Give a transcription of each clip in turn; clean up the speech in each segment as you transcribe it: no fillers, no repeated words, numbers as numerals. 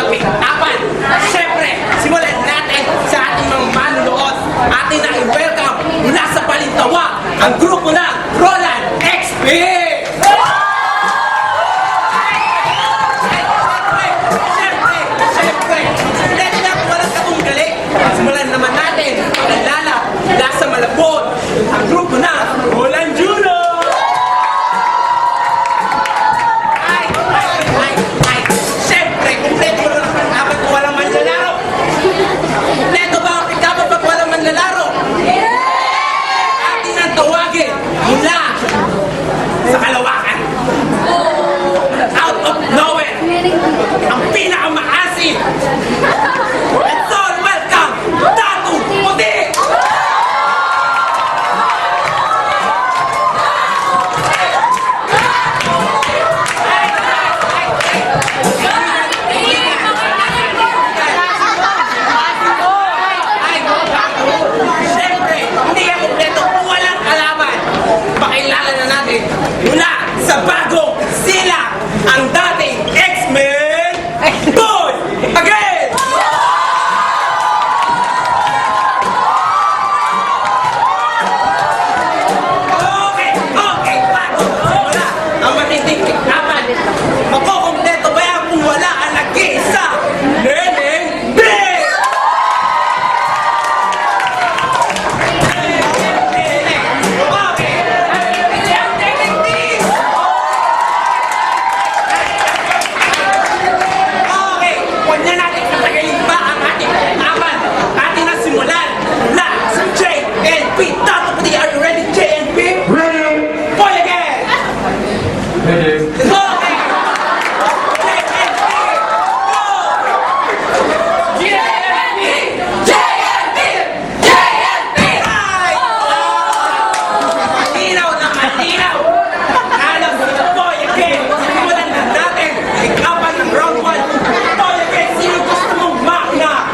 kapit-apan. Siyempre, simulan natin sa ating mga manunood. Atin na i-welcome mula sa Palintawa ang grupo ng Roland XP! Siyempre, dahil na walang katunggali, simulan naman natin pag-alala mula sa Malabon ang grupo ng Roland Juno! Siyempre, kumpleto mo lang ang dapat kung walang manlalaro. Kumpleto ba ang dapat pag walang manlalaro? Atin ang tawagin mula sa Kalawakan. Out of nowhere, ang pinakamaasim. Let's all welcome Tatu Puti! Siyempre, hindi yan kumpleto kung walang kalaban. Pakilala na natin mula sa bagong sila ang dating X-Men Boy Again! Okay, bago simula ang matinding kikapan. Makukumpleto ba yan kung wala ang nag-iisa? Neneng Big! Okay, huwag na natin patagalin pa ang ating kikapan. Atin na simulan mula sa JNP. Tatu Puti, are you ready, JNP? Ready? Boy again! Ready? Okay! JNP! Go! JNP! JNP! JNP! Ay! Malinaw na malinaw! Alam mo na, boy again! Simulan na natin! Ikapan ng round 1. Boy again! Sino gusto mong makna?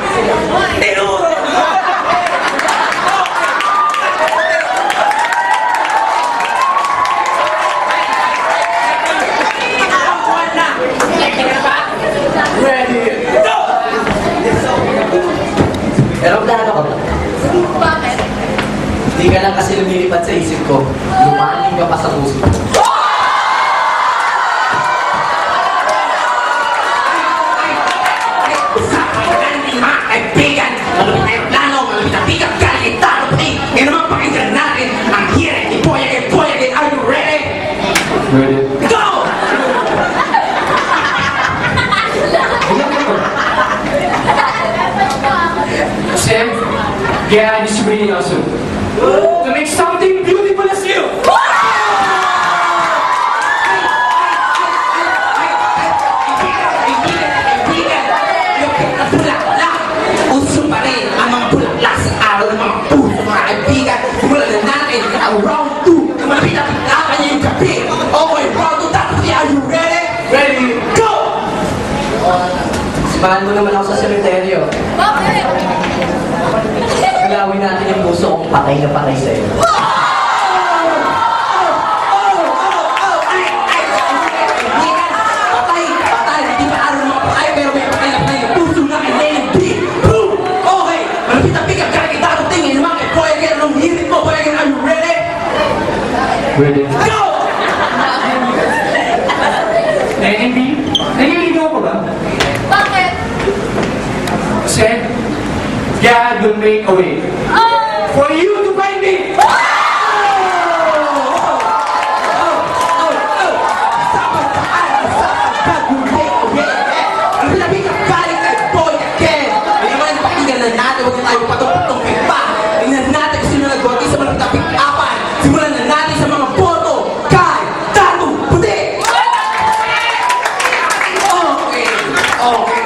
Tinuro! Round 1 na! Ready ka ba? Ready? Go! Pero plano ko. Bakit? Hindi ka lang kasi lumilipat sa isip ko. Lumaning ka pa sa puso. Usapan natin mga kaibigan, malupit na yung plano, malupit na pick-up galing Tatu Puti. Ngayon naman pakinggan natin ang hirit ni Boy Again. Boy Again, are you ready? Ready? Go! Sam, yeah, this is really awesome. To make something beautiful as you. Kaibigan, yung pinabulaklak. Uso pa rin ang mga bulaklak sa araw ng mga puso, mga kaibigan. Simulan na natin ang round 2 na malapit na paglaban niya yung gabi. Okay, round 2, Tatu Puti, are you ready? Ready? Go! Sipahan mo naman ako sa semeteryo. Bakit? Galawin natin yung puso kong patay na patay sa'yo. Patay, hindi pa araw mga patay, pero may patay na patay na puso na kay Neneng B. Boom! Okay, malapit na pick-up ka kay Tatu Puti. Ngayon naman kay Boy Again, anong hirit mo? Boy Again, are you ready? Ready? Go! NNB, naliligaw ko ba? Bakit? Sam, God will make a way for you to find me. Simulan na natin sa mga boto kay Tatu Puti! Okay.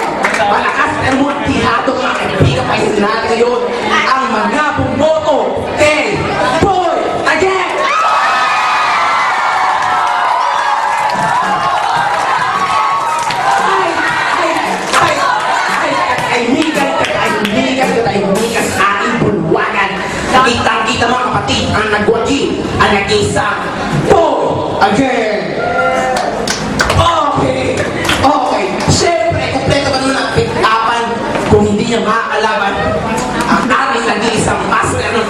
Malakas ang multihado mga kaibigan pa natin ngayon ang mga bumoto kay Boy Again! Kaibigan sa ating bulwagan. Kitang-kita mga kapatid ang nagwagi ang nag-isang Boy Again! Okay! Siyempre, kumpleto ba naman ang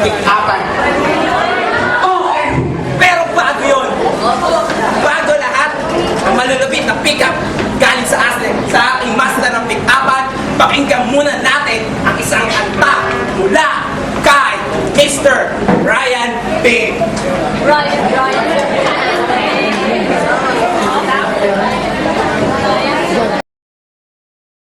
pick-upan. Okay, pero bago yun. Bago lahat, ang malulupit na pick-up galing sa ating master ng pick-upan, pakinggan muna natin ang isang kanta mula kay Mr. Ryan Bing. Ryan.